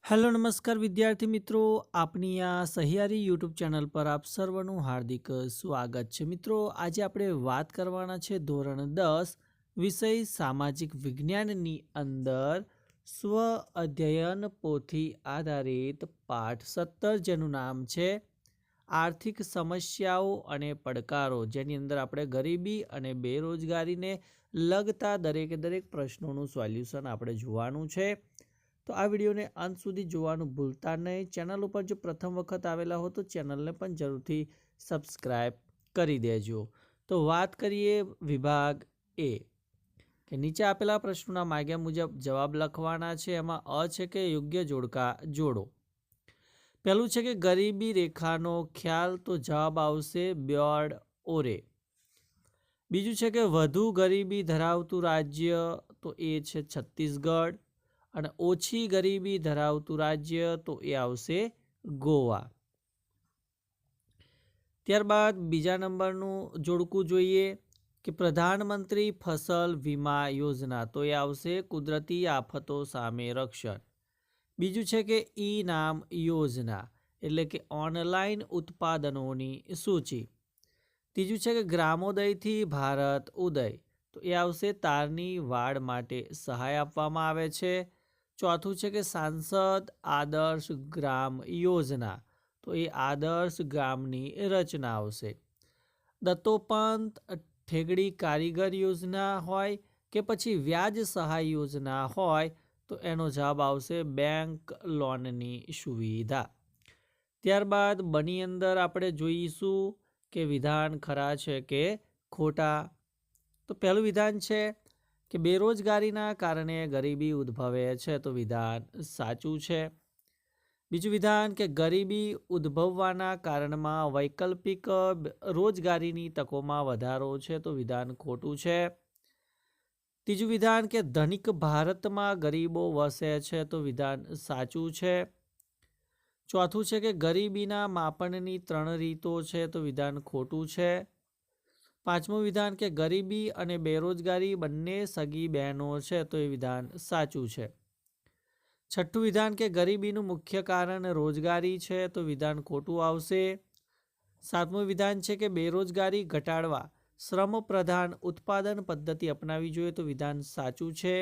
Hello નમસ્કાર વિદ્યાર્થી મિત્રો, આપની આ સહિયારી યુટ્યુબ ચેનલ પર આપ સર્વનું હાર્દિક સ્વાગત છે. મિત્રો, આજે આપણે વાત કરવાના છે ધોરણ 10 વિષય સામાજિક વિજ્ઞાનની અંદર સ્વ અધ્યયન પોથી આધારિત પાઠ 17 જેનું નામ છે આર્થિક સમસ્યાઓ અને પડકારો, જેની અંદર આપણે ગરીબી અને બેરોજગારીને લગતા દરેક પ્રશ્નોનું સોલ્યુશન આપણે જોવાનું છે. તો આ વિડીયોને અંત સુધી જોવાનું ભૂલતા નહીં. ચેનલ ઉપર જો પ્રથમ વખત આવેલા હો તો ચેનલને પણ જરૂરથી સબસ્ક્રાઈબ કરી દેજો. તો વાત કરીએ વિભાગ એ કે નીચે આપેલા પ્રશ્નોના માગ્યા મુજબ જવાબ લખવાના છે. એમાં અ છે કે યોગ્ય જોડકા જોડો. પહેલું છે કે ગરીબી રેખાનો ખ્યાલ, તો જવાબ આવશે બ્યોર્ડ ઓરે. બીજું છે કે વધુ ગરીબી ધરાવતું રાજ્ય, તો એ છે છત્તીસગઢ. અને ઓછી ગરીબી ધરાવતું રાજ્ય, તો એ આવશે ગોવા. ત્યારબાદ બીજા નંબરનું જોડકું જોઈએ કે પ્રધાનમંત્રી ફસલ વીમા યોજના, તો એ આવશે કુદરતી આફતો સામે રક્ષણ. બીજું છે કે ઈ નામ યોજના, એટલે કે ઓનલાઈન ઉત્પાદનોની સૂચિ. ત્રીજું છે કે ગ્રામોદયથી ભારત ઉદય, તો એ આવશે તારની વાડ માટે સહાય આપવામાં આવે છે. ચોથું છે કે સાંસદ આદર્શ ગ્રામ યોજના, તો એ આદર્શ ગ્રામની રચના આવશે. દત્તોપંત ઠેગડી કારીગર યોજના હોય કે પછી વ્યાજ સહાય યોજના હોય, તો એનો જવાબ આવશે બેંક લોનની સુવિધા. ત્યારબાદ બની અંદર આપણે જોઈશું કે વિધાન ખરા છે કે ખોટા. તો પહેલું વિધાન છે કે બેરોજગારીના કારણે ગરીબી ઉદ્ભવે છે, તો વિધાન સાચું છે. બીજું વિધાન કે ગરીબી ઉદ્ભવવાના કારણમાં વૈકલ્પિક રોજગારીની તકોમાં વધારો છે, તો વિધાન ખોટું છે. ત્રીજું વિધાન કે ધનિક ભારતમાં ગરીબો વસે છે, તો વિધાન સાચું છે. ચોથું છે કે ગરીબીના માપનની 3 રીતો છે, તો વિધાન ખોટું છે. પાંચમું વિધાન કે ગરીબી અને બેરોજગારી બંને સગી બહેનો છે, તો એ વિધાન સાચું છે. છઠ્ઠું વિધાન કે ગરીબીનું મુખ્ય કારણ રોજગારી છે, તો વિધાન ખોટું આવશે. સાતમું વિધાન છે કે બેરોજગારી ઘટાડવા શ્રમ પ્રધાન ઉત્પાદન પદ્ધતિ અપનાવી જોઈએ, તો વિધાન સાચું છે.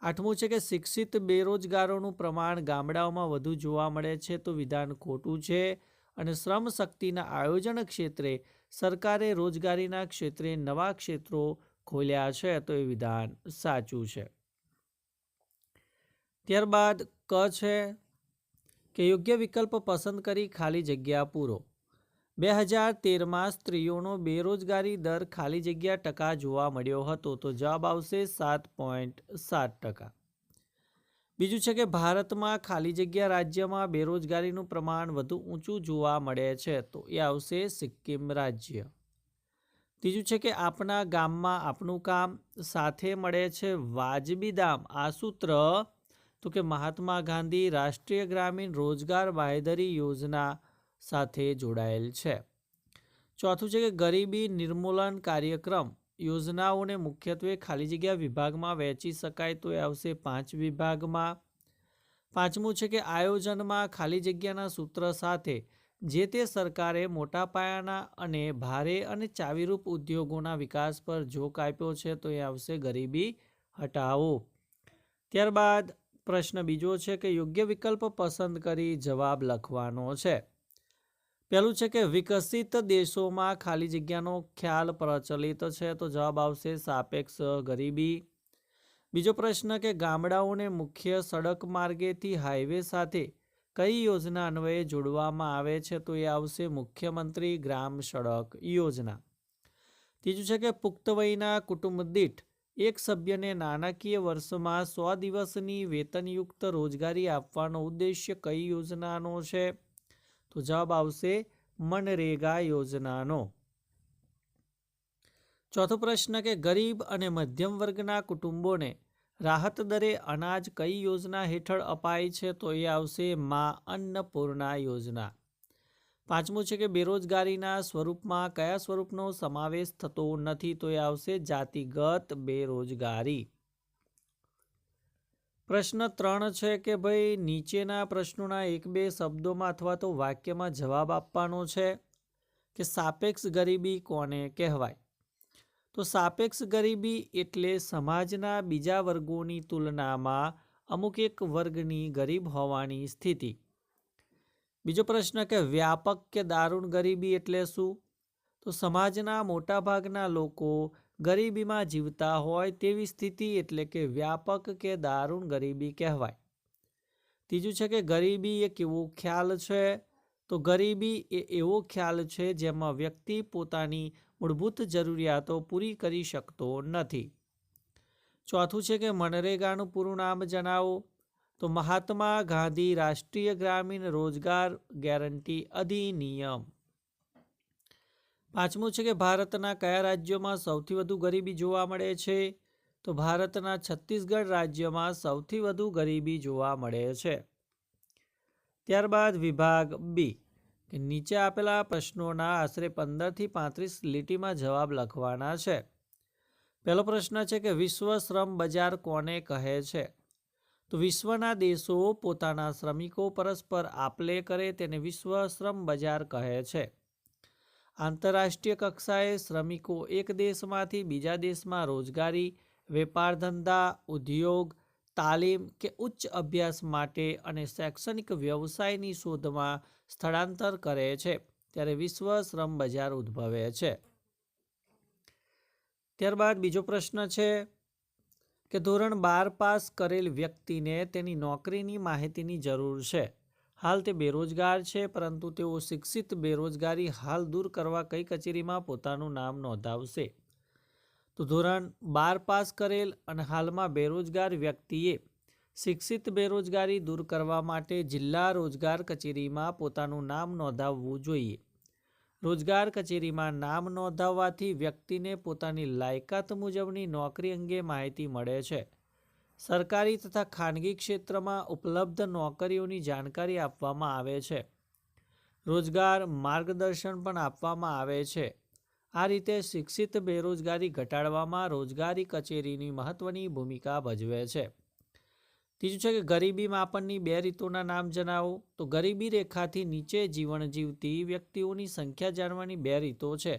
આઠમું છે કે શિક્ષિત બેરોજગારોનું પ્રમાણ ગામડાઓમાં વધુ જોવા મળે છે, તો વિધાન ખોટું છે. અને શ્રમ શક્તિના આયોજન ક્ષેત્રે સરકારે રોજગારીના ક્ષેત્રે નવા ક્ષેત્રો ખોલ્યા છે, તો એ વિધાન સાચું છે. ત્યારબાદ ક છે કે યોગ્ય વિકલ્પ પસંદ કરી ખાલી જગ્યા પૂરો. 2013માં સ્ત્રીઓનો બેરોજગારી દર ખાલી જગ્યા ટકા જોવા મળ્યો હતો, તો જવાબ આવશે 7.7%. બીજું છે કે ભારતમાં ખાલી જગ્યા રાજ્યમાં બેરોજગારીનું પ્રમાણ વધુ ઊંચું જોવા મળે છે, તો એ આવશે સિક્કિમ રાજ્ય. ત્રીજું છે કે આપના ગામમાં આપનું કામ સાથે મળે છે વાજબી દામ. આ સૂત્ર તો કે મહાત્મા ગાંધી રાષ્ટ્રીય ગ્રામીણ રોજગાર બાંહેધરી યોજના સાથે જોડાયેલ છે. ચોથું છે કે ગરીબી નિર્મૂલન કાર્યક્રમ યોજનાઓને મુખ્યત્વે ખાલી જગ્યા વિભાગમાં વહેંચી શકાય, તો એ આવશે 5 વિભાગમાં. પાંચમું છે કે આયોજનમાં ખાલી જગ્યાના સૂત્ર સાથે જે તે સરકારે મોટા પાયાના અને ભારે અને ચાવીરૂપ ઉદ્યોગોના વિકાસ પર જોક આપ્યો છે, તો એ આવશે ગરીબી હટાવો. ત્યારબાદ પ્રશ્ન બીજો છે કે યોગ્ય વિકલ્પ પસંદ કરી જવાબ લખવાનો છે. પહેલું છે કે વિકસિત દેશોમાં ખાલી જગ્યાનો ખ્યાલ પ્રચલિત છે, તો જવાબ આવશે સાપેક્ષ ગરીબી. બીજો પ્રશ્ન કે ગામડાઓને મુખ્ય સડક માર્ગેથી હાઈવે સાથે કઈ યોજના અન્વયે જોડવામાં આવે છે, તો એ આવશે મુખ્યમંત્રી ગ્રામ સડક યોજના. ત્રીજું છે કે પુખ્ત વયના કુટુંબ દીઠ એક સભ્યને નાણાકીય વર્ષમાં 100 દિવસની વેતનયુક્ત રોજગારી આપવાનો ઉદ્દેશ્ય કઈ યોજનાનો છે, તો જવાબ આવશે મનરેગા યોજનાનો. ચોથો પ્રશ્ન કે ગરીબ અને મધ્યમ વર્ગના કુટુંબોને રાહત દરે અનાજ કઈ યોજના હેઠળ અપાય છે, તો એ આવશે મા અન્નપૂર્ણા યોજના. પાંચમું છે કે બેરોજગારીના સ્વરૂપમાં કયા સ્વરૂપનો સમાવેશ થતો નથી, તો એ આવશે જાતિગત બેરોજગારી. પ્રશ્ન 3 છે કે ભાઈ નીચેના પ્રશ્નોના 1-2 શબ્દોમાં અથવા તો વાક્યમાં જવાબ આપવાનો છે કે સાપેક્ષ ગરીબી કોને કહેવાય. તો સાપેક્ષ ગરીબી એટલે સમાજના બીજા વર્ગોની તુલનામાં અમુક એક વર્ગની ગરીબ હોવાની સ્થિતિ. બીજો પ્રશ્ન કે વ્યાપક કે દારૂણ ગરીબી એટલે શું? તો સમાજના મોટાભાગના લોકો ગરીબીમાં જીવતા હોય તેવી સ્થિતિ એટલે કે વ્યાપક કે દારૂણ ગરીબી કહેવાય. ત્રીજું છે કે ગરીબી એ કેવો ખ્યાલ છે? તો ગરીબી એ એવો ખ્યાલ છે જેમાં વ્યક્તિ પોતાની મૂળભૂત જરૂરિયાતો પૂરી કરી શકતો નથી. ચોથું છે કે મનરેગાનું પૂરું નામ જણાવો. તો મહાત્મા ગાંધી રાષ્ટ્રીય ગ્રામીણ રોજગાર ગેરંટી અધિનિયમ. પાંચમું છે કે ભારતના કયા રાજ્યોમાં સૌથી વધુ ગરીબી જોવા મળે છે? તો ભારતના છત્તીસગઢ રાજ્યમાં સૌથી વધુ ગરીબી જોવા મળે છે. ત્યારબાદ વિભાગ બી કે નીચે આપેલા પ્રશ્નોના આશરે 15થી 35 લીટીમાં જવાબ લખવાના છે. પહેલો પ્રશ્ન છે કે વિશ્વ શ્રમ બજાર કોને કહે છે? તો વિશ્વના દેશો પોતાના શ્રમિકો પરસ્પર આપલે કરે તેને વિશ્વ શ્રમ બજાર કહે છે. આંતરરાષ્ટ્રીય કક્ષાએ શ્રમિકો એક દેશમાંથી બીજા દેશમાં રોજગારી, વેપાર ધંધા, ઉદ્યોગ, તાલીમ કે ઉચ્ચ અભ્યાસ માટે અને શૈક્ષણિક વ્યવસાયની શોધમાં સ્થળાંતર કરે છે ત્યારે વિશ્વ શ્રમ બજાર ઉદ્ભવે છે. ત્યારબાદ બીજો પ્રશ્ન છે કે ધોરણ 12 પાસ કરેલ વ્યક્તિને તેની નોકરીની માહિતીની જરૂર છે. હાલ તે બેરોજગાર છે પરંતુ તેઓ શિક્ષિત બેરોજગારી હાલ દૂર કરવા કઈ કચેરીમાં પોતાનું નામ નોંધાવશે? તો ધોરણ 12 પાસ કરેલ અને હાલમાં બેરોજગાર વ્યક્તિએ શિક્ષિત બેરોજગારી દૂર કરવા માટે જિલ્લા રોજગાર કચેરીમાં પોતાનું નામ નોંધાવવું જોઈએ. રોજગાર કચેરીમાં નામ નોંધાવવાથી વ્યક્તિને પોતાની લાયકાત મુજબની નોકરી અંગે માહિતી મળે છે. સરકારી તથા ખાનગી ક્ષેત્રમાં ઉપલબ્ધ નોકરીઓની જાણકારી આપવામાં આવે છે. રોજગાર માર્ગદર્શન પણ આપવામાં આવે છે. આ રીતે શિક્ષિત બેરોજગારી ઘટાડવામાં રોજગારી કચેરીની મહત્વની ભૂમિકા ભજવે છે. ત્રીજું છે કે ગરીબી માપનની 2 રીતોના નામ જણાવો. તો ગરીબી રેખાથી નીચે જીવન જીવતી વ્યક્તિઓની સંખ્યા જાણવાની 2 રીતો છે.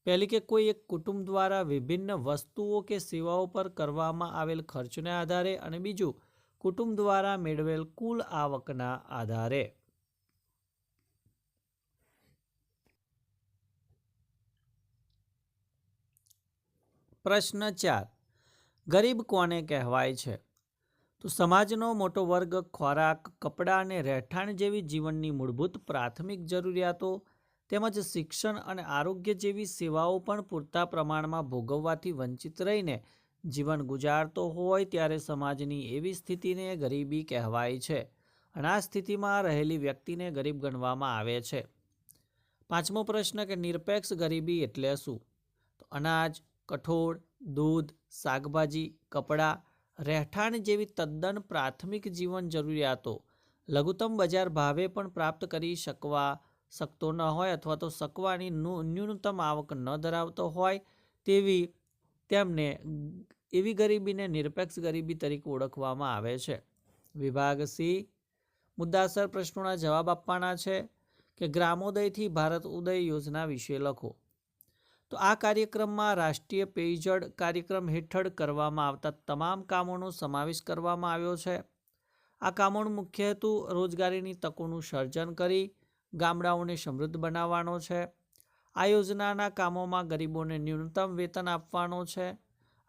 પહેલી કે કોઈ એક કુટુંબ દ્વારા વિભિન્ન વસ્તુઓ કે સેવાઓ પર કરવામાં આવેલ ખર્ચને આધારે અને બીજું કુટુંબ દ્વારા મેળવેલ કુલ આવકના આધારે. પ્રશ્ન 4 ગરીબ કોને કહેવાય છે? તો સમાજનો મોટો વર્ગ ખોરાક, કપડાં અને રહેઠાણ જેવી જીવનની મૂળભૂત પ્રાથમિક જરૂરિયાતો તેમજ શિક્ષણ અને આરોગ્ય જેવી સેવાઓ પણ પૂરતા પ્રમાણમાં ભોગવવાથી વંચિત રહીને જીવન ગુજારતો હોય ત્યારે સમાજની એવી સ્થિતિને ગરીબી કહેવાય છે અને આ સ્થિતિમાં રહેલી વ્યક્તિને ગરીબ ગણવામાં આવે છે. પાંચમો પ્રશ્ન કે નિરપેક્ષ ગરીબી એટલે શું? તો અનાજ, કઠોળ, દૂધ, શાકભાજી, કપડાં, રહેઠાણ જેવી તદ્દન પ્રાથમિક જીવન જરૂરિયાતો લઘુત્તમ બજાર ભાવે પણ પ્રાપ્ત કરી શકતો ન હોય અથવા તો શકવાની ન્યૂનતમ આવક ન ધરાવતો હોય તેમને એવી ગરીબીને નિરપેક્ષ ગરીબી તરીકે ઓળખવામાં આવે છે. વિભાગ સી મુદ્દાસર પ્રશ્નોના જવાબ આપવાના છે કે ગ્રામોદયથી ભારત ઉદય યોજના વિશે લખો. તો આ કાર્યક્રમમાં રાષ્ટ્રીય પેયજળ કાર્યક્રમ હેઠળ કરવામાં આવતા તમામ કામોનો સમાવેશ કરવામાં આવ્યો છે. આ કામોનો મુખ્ય હેતુ રોજગારીની તકોનું સર્જન કરી ગામડાઓને સમૃદ્ધ બનાવવાનો છે. આ યોજનાના કામોમાં ગરીબોને ન્યૂનતમ વેતન આપવાનો છે.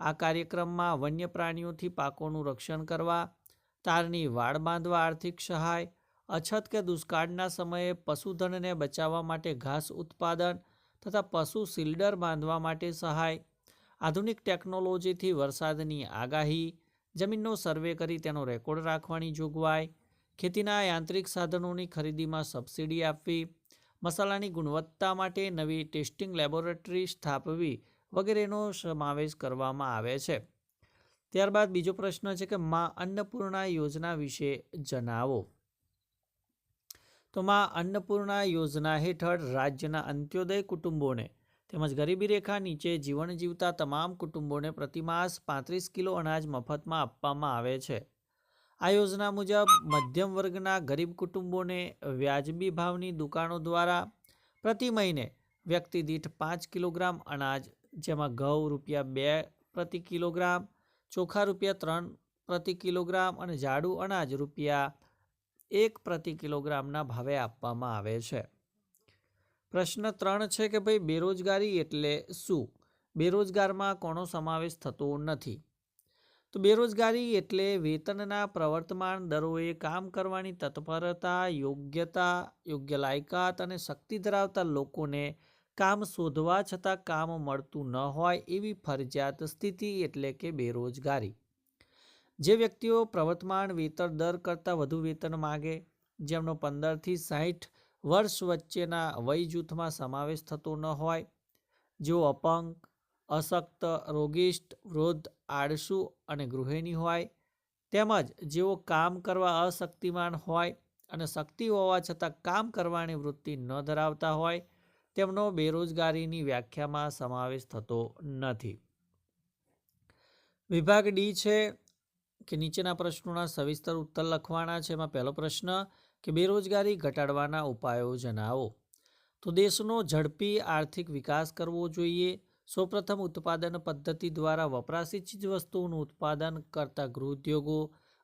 આ કાર્યક્રમમાં વન્ય પ્રાણીઓથી પાકોનું રક્ષણ કરવા, તારની વાડ બાંધવા આર્થિક સહાય, અછત કે દુષ્કાળના સમયે પશુધનને બચાવવા માટે ઘાસ ઉત્પાદન તથા પશુ શિલ્ડર બાંધવા માટે સહાય, આધુનિક ટેકનોલોજીથી વરસાદની આગાહી, જમીનનો સર્વે કરી તેનો રેકોર્ડ રાખવાની જોગવાઈ, ખેતીના યાંત્રિક સાધનોની ખરીદીમાં સબસિડી આપવી, મસાલાની ગુણવત્તા માટે નવી ટેસ્ટિંગ લેબોરેટરી સ્થાપવી વગેરેનો સમાવેશ કરવામાં આવે છે. ત્યારબાદ બીજો પ્રશ્ન છે કે મા અન્નપૂર્ણા યોજના વિશે જણાવો. તો મા અન્નપૂર્ણા યોજના હેઠળ રાજ્યના અંત્યોદય કુટુંબોને તેમજ ગરીબી રેખા નીચે જીવન જીવતા તમામ કુટુંબોને પ્રતિમાસ 35 કિલો અનાજ મફતમાં આપવામાં આવે છે. આ યોજના મુજબ મધ્યમ વર્ગના ગરીબ કુટુંબોને વ્યાજબી ભાવની દુકાનો દ્વારા પ્રતિ મહિને વ્યક્તિ દીઠ 5 કિલોગ્રામ અનાજ, જેમાં ઘઉં ₹2 પ્રતિ કિલોગ્રામ, ચોખા ₹3 પ્રતિ કિલોગ્રામ અને જાડું અનાજ ₹1 પ્રતિ કિલોગ્રામના ભાવે આપવામાં આવે છે. પ્રશ્ન 3 છે કે ભાઈ બેરોજગારી એટલે શું? બેરોજગારમાં કોનો સમાવેશ થતો નથી? તો બેરોજગારી એટલે વેતનના પ્રવર્તમાન દરોએ કામ કરવાની તત્પરતા, યોગ્યતા, યોગ્ય લાયકાત અને શક્તિ ધરાવતા લોકોને કામ શોધવા છતાં કામ મળતું ન હોય એવી ફરજિયાત સ્થિતિ એટલે કે બેરોજગારી. જે વ્યક્તિઓ પ્રવર્તમાન વેતન દર કરતાં વધુ વેતન માગે, જેમનો 15 થી 60 વર્ષ વચ્ચેના વય જૂથમાં સમાવેશ થતો ન હોય, જેઓ અપંગ, અશક્ત, રોગિષ્ટ, વૃદ્ધ, આળસુ અને ગૃહિણી હોય, તેમજ જેઓ કામ કરવા અશક્તિમાન હોય અને શક્તિ હોવા છતાં કામ કરવાની વૃત્તિ ન ધરાવતા હોય, તેમનો બેરોજગારીની વ્યાખ્યામાં સમાવેશ થતો નથી. વિભાગ ડી છે કે નીચેના પ્રશ્નોના સવિસ્તર ઉત્તર લખવાના છે. એમાં પહેલો પ્રશ્ન કે બેરોજગારી ઘટાડવાના ઉપાયો જણાવો. તો દેશનો ઝડપી આર્થિક વિકાસ કરવો જોઈએ. સૌપ્રથમ ઉત્પાદન પદ્ધતિ દ્વારા વપરાશી ચીજવસ્તુઓનું ઉત્પાદન કરતા ગૃહ ઉદ્યોગો,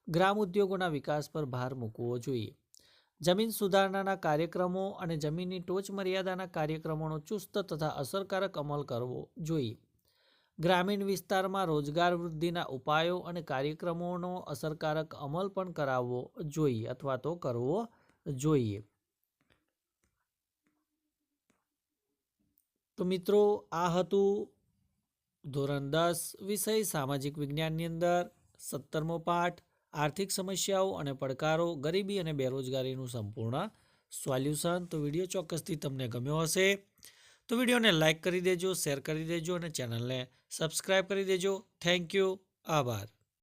ગ્રામ ઉદ્યોગોના વિકાસ પર ભાર મૂકવો જોઈએ. જમીન સુધારણાના કાર્યક્રમો અને જમીનની ટોચ મર્યાદાના કાર્યક્રમોનો ચુસ્ત તથા અસરકારક અમલ કરવો જોઈએ. ગ્રામીણ વિસ્તારમાં રોજગાર વૃદ્ધિના ઉપાયો અને કાર્યક્રમોનો અસરકારક અમલ પણ કરાવવો જોઈએ અથવા તો કરવો જોઈએ. તો મિત્રો, આ હતું ધોરણ 10 વિષય સામાજિક વિજ્ઞાનની અંદર 17મો પાઠ આર્થિક સમસ્યાઓ અને પડકારો, ગરીબી અને બેરોજગારીનું સંપૂર્ણ સોલ્યુશન. તો વિડીયો ચોક્કસથી તમને ગમ્યો હશે. તો વિડીયોને લાઇક કરી દેજો, શેર કરી દેજો અને ચેનલને સબસ્ક્રાઈબ કરી દેજો. Thank you. આભાર.